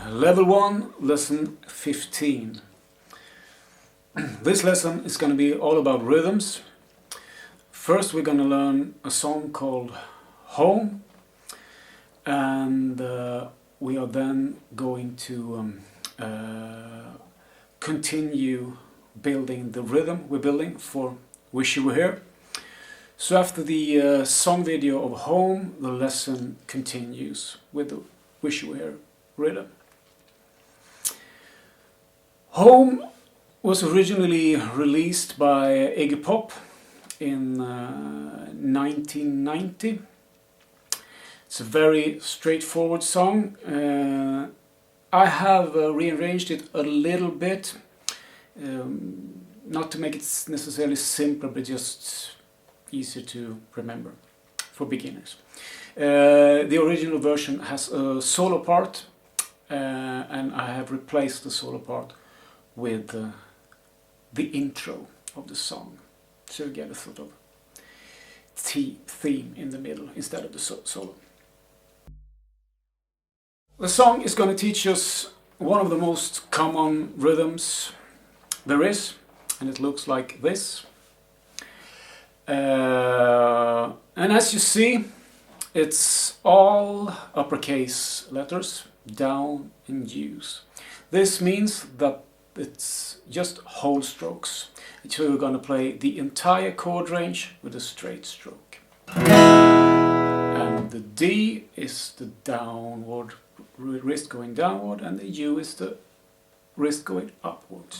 Level 1, Lesson 15. This lesson is going to be all about rhythms. First we're going to learn a song called Home, and we are then going to continue building the rhythm we're building for Wish You Were Here. So after the song video of Home, the lesson continues with the Wish You Were Here rhythm. Home was originally released by Iggy Pop in 1990. It's a very straightforward song. I have rearranged it a little bit, not to make it necessarily simpler, but just easier to remember for beginners. The original version has a solo part, and I have replaced the solo part with the intro of the song, so you get a sort of theme in the middle instead of the solo. The song is going to teach us one of the most common rhythms there is, and it looks like this. And as you see, it's all uppercase letters, down and U's. This means that it's just whole strokes. So we're going to play the entire chord range with a straight stroke. And the D is the downward wrist going downward, and the U is the wrist going upwards.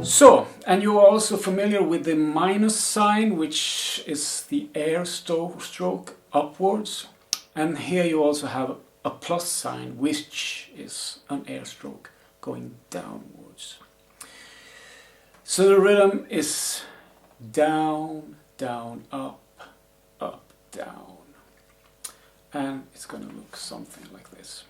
So, and you are also familiar with the minus sign, which is the air stroke upwards. And here you also have a plus sign, which is an air stroke going downwards. So the rhythm is down, down, up, up, down. And it's going to look something like this.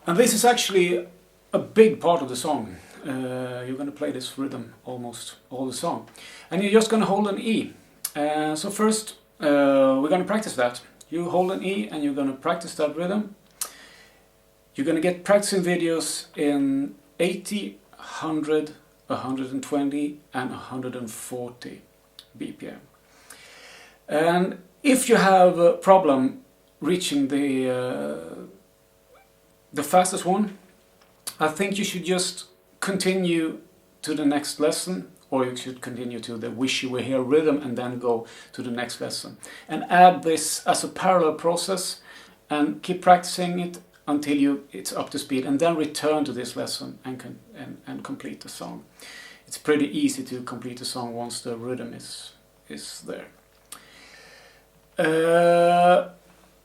And this is actually a big part of the song. You're going to play this rhythm almost all the song. And you're just going to hold an E. So first we're going to practice that. You hold an E and you're going to practice that rhythm. You're going to get practicing videos in 80, 100, 120 and 140 BPM. And if you have a problem reaching the fastest one, I think you should just continue to the next lesson, or you should continue to the Wish You Were Here rhythm and then go to the next lesson. And add this as a parallel process and keep practicing it until it's up to speed, and then return to this lesson and complete the song. It's pretty easy to complete a song once the rhythm is there.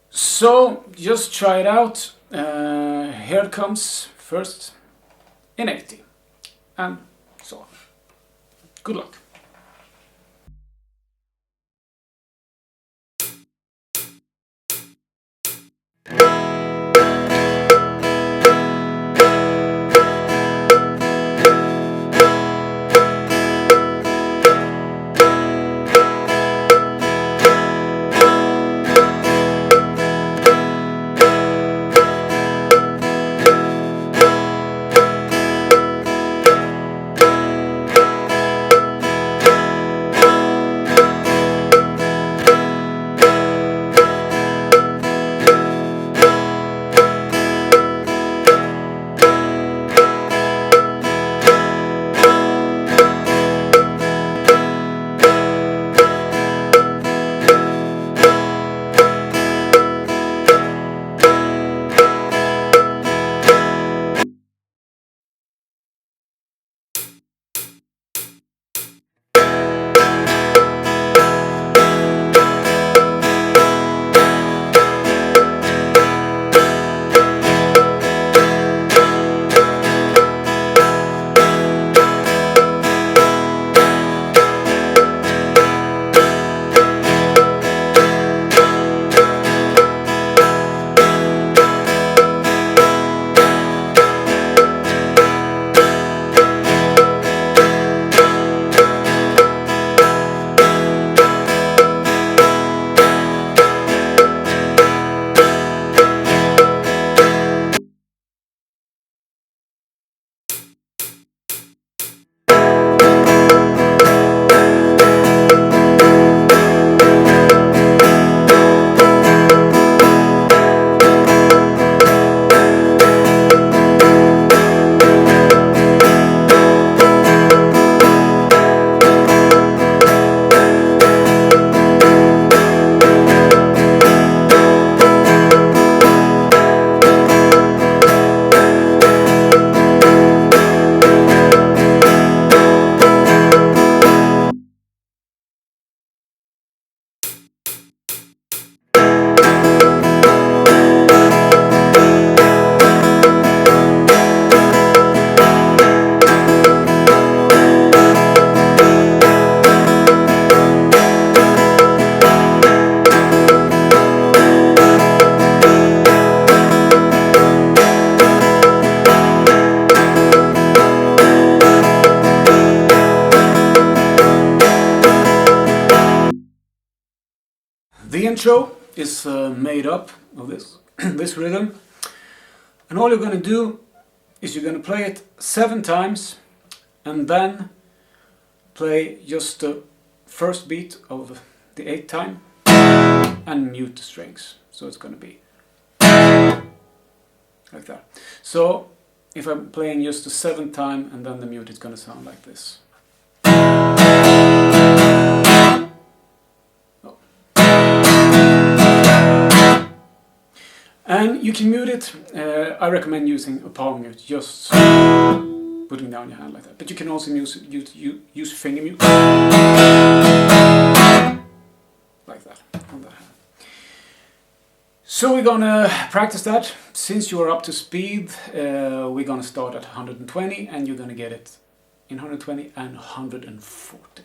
So just try it out. Here it comes first in 80 and so on. Good luck. intro is made up of this, this rhythm, and all you're going to do is you're going to play it 7 times and then play just the first beat of the 8th time and mute the strings. So it's going to be like that. So if I'm playing just the 7th time and then the mute, it's going to sound like this. Oh. And you can mute it. I recommend using a palm mute, just putting down your hand like that. But you can also use finger mute like that on that hand. So we're gonna practice that. Since you are up to speed, we're gonna start at 120 and you're gonna get it in 120 and 140.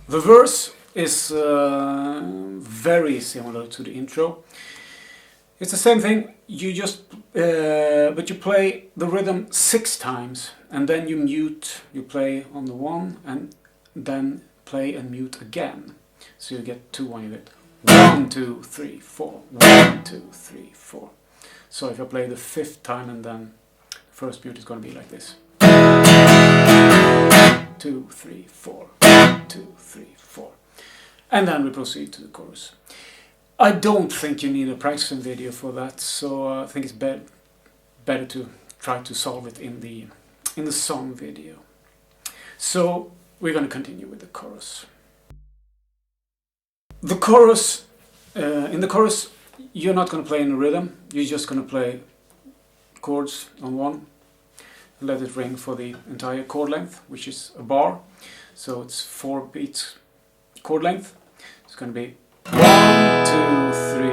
The verse is very similar to the intro. It's the same thing, you just, but you play the rhythm 6 times and then you mute, you play on the 1 and then play and mute again. So you get 2 1, you get 1 2 3 4, 1 2 3 4. So if I play the 5th time and then the first mute is going to be like this. 2 3 4, 2 3 4, and then we proceed to the chorus. I don't think you need a practicing video for that, so I think it's better to try to solve it in the song video. So we're going to continue with the chorus. The chorus, in the chorus, you're not going to play in a rhythm. You're just going to play chords on 1. Let it ring for the entire chord length, which is a bar. So it's 4 beats chord length. It's going to be 1 2 3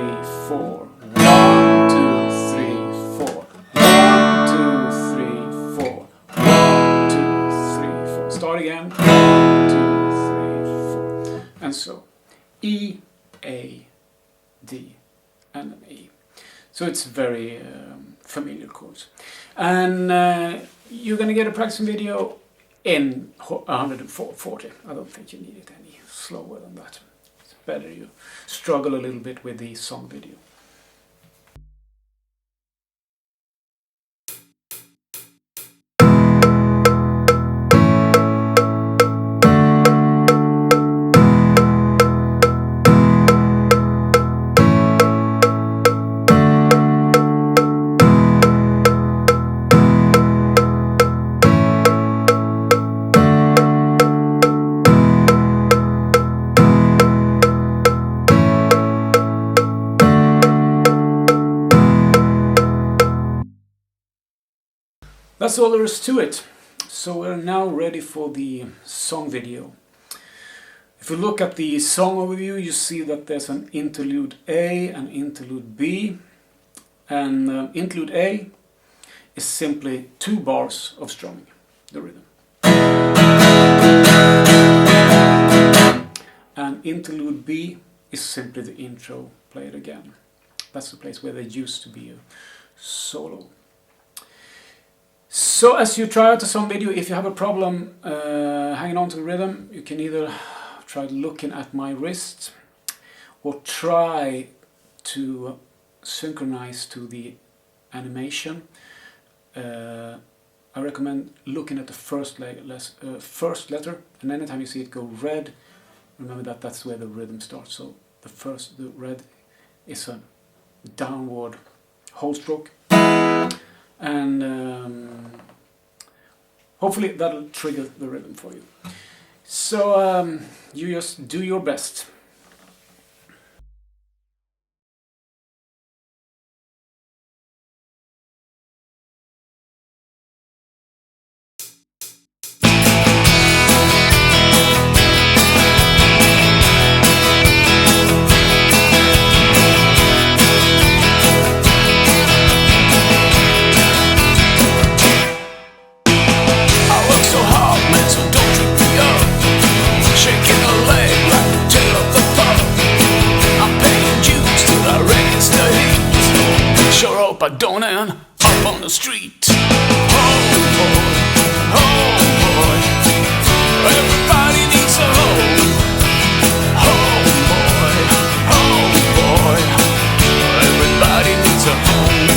4, 1 2 3 4, 1 2 3 4, 1 2 3 4. Start again. 1 2 3 4, and so E, A, D, and an E. So it's very familiar chords. And you're going to get a practicing video in 140. I don't think you need it any slower than that. It's better you struggle a little bit with the song video. That's all there is to it. So we're now ready for the song video. If you look at the song overview, you see that there's an interlude A and interlude B. And interlude A is simply 2 bars of strumming the rhythm. And interlude B is simply the intro played again. That's the place where there used to be a solo. So as you try out the song video, if you have a problem hanging on to the rhythm, you can either try looking at my wrist or try to synchronize to the animation, I recommend looking at the first letter, and anytime you see it go red, remember that that's where the rhythm starts. So the red is a downward whole stroke, and hopefully that'll trigger the rhythm for you. So you just do your best. I don't end up on the street. Oh boy, everybody needs a home. Oh boy, everybody needs a home.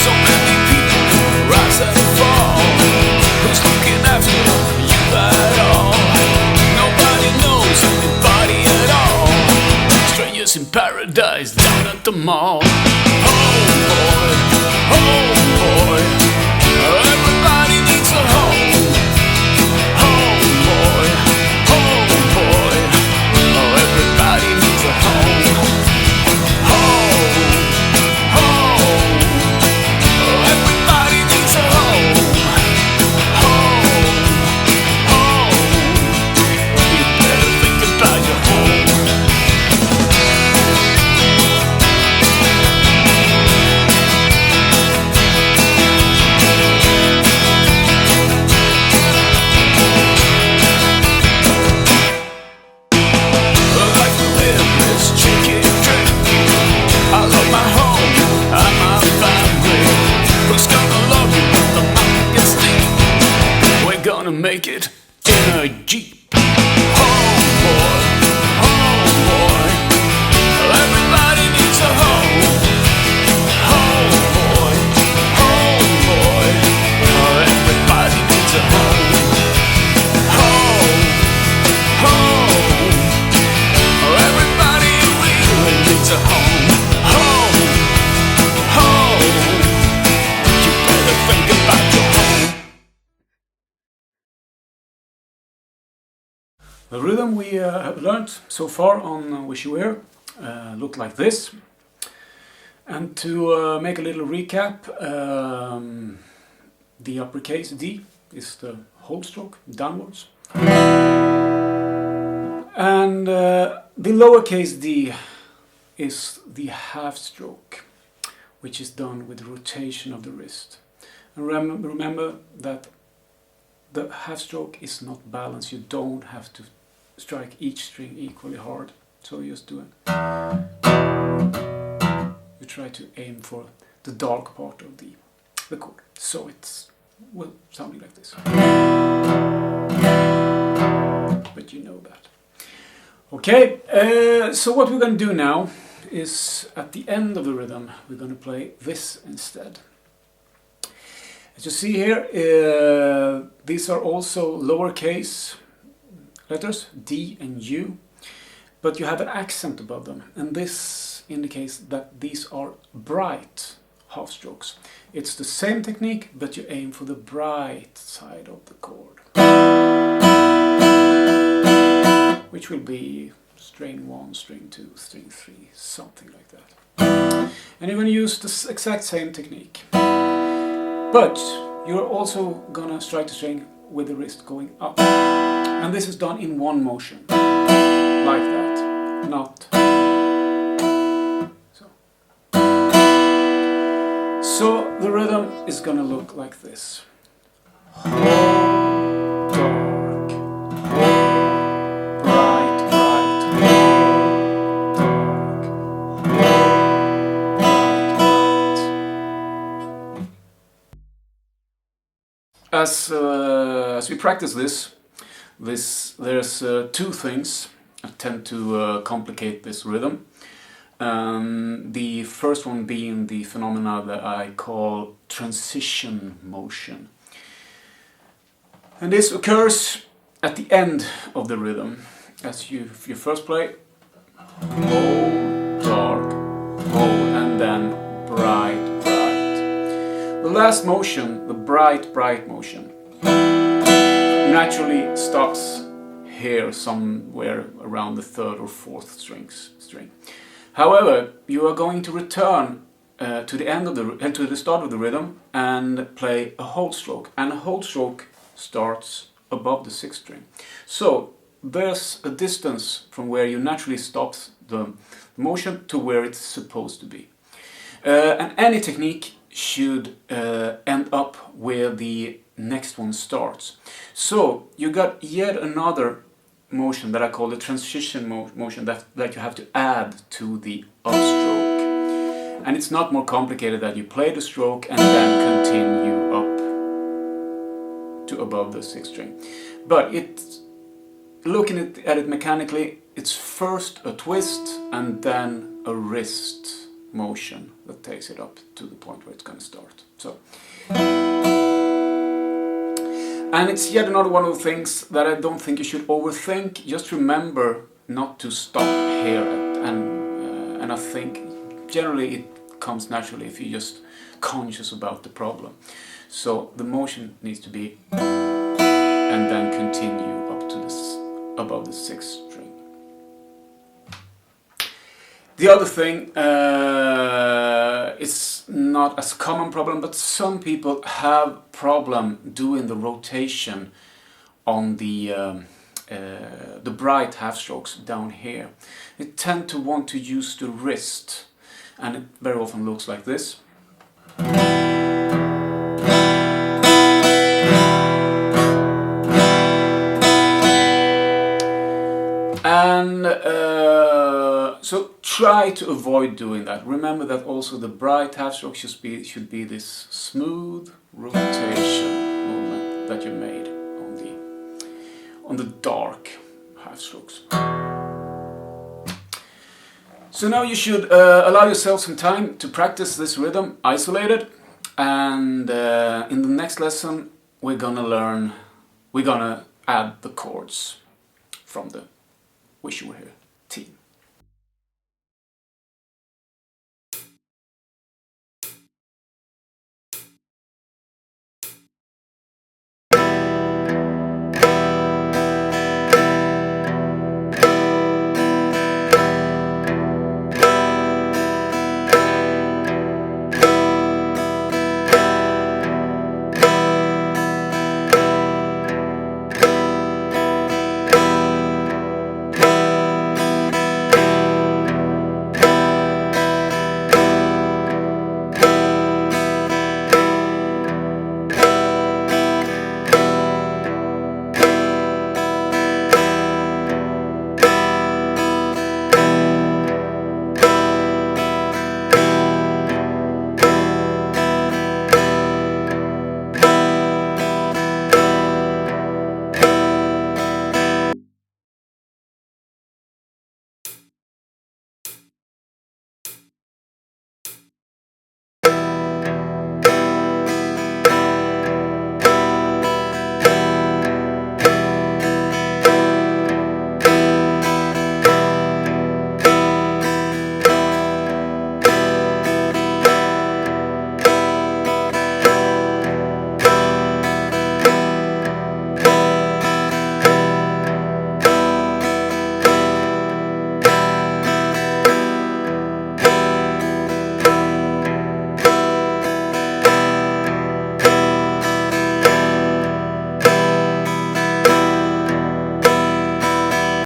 So many people rise and fall. Who's looking after you at all? Nobody knows anybody at all. Strangers in paradise down at the mall. Oh boy, everybody needs a home. Oh boy, everybody needs a home. Everybody needs a home. You better think about your home. Make it in a Jeep. Oh boy, everybody needs a home. Oh boy, everybody needs a home. Everybody really needs a home. You better think about your home. The rhythm we have learned so far on Wish You Were looked like this. And to make a little recap, the uppercase D is the whole stroke, downwards. And the lowercase d is the half stroke, which is done with rotation of the wrist. And remember that the half stroke is not balanced. You don't have to strike each string equally hard. So you just do it. You try to aim for the dark part of the chord. So it's, well, something like this. But you know that. Okay, so what we're going to do now is at the end of the rhythm, we're going to play this instead. As you see here, these are also lowercase letters, D and U, but you have an accent above them, and this indicates that these are bright half strokes. It's the same technique, but you aim for the bright side of the chord, which will be string 1, string 2, string 3, something like that. And you're going to use the exact same technique. But you're also gonna strike the string with the wrist going up. And this is done in one motion. Like that. Not. So the rhythm is gonna look like this. Dark. Bright, bright. As we practice this, there's two things that tend to complicate this rhythm. The first one being the phenomena that I call transition motion. And this occurs at the end of the rhythm. As you first play, bold, dark, bold, and then bright, bright. The last motion, the bright, bright motion, naturally stops here somewhere around the third or fourth string. However, you are going to return to the end of to the start of the rhythm and play a whole stroke, and a whole stroke starts above the sixth string. So there's a distance from where you naturally stop the motion to where it's supposed to be. And any technique should end up where the next one starts. So you got yet another motion that I call the transition motion that you have to add to the upstroke. And it's not more complicated that you play the stroke and then continue up to above the sixth string. But looking at it mechanically, it's first a twist and then a wrist motion that takes it up to the point where it's going to start. So, and it's yet another one of the things that I don't think you should overthink. Just remember not to stop here, and I think generally it comes naturally if you're just conscious about the problem. So the motion needs to be and then continue up to this above the sixth string. The other thing, it's not as common problem, but some people have problem doing the rotation on the bright half strokes down here. They tend to want to use the wrist, and it very often looks like this. And so try to avoid doing that. Remember that also the bright half stroke should be this smooth rotation movement that you made on the dark half strokes. So now you should allow yourself some time to practice this rhythm isolated, and in the next lesson we're gonna add the chords from the Wish You Were Here.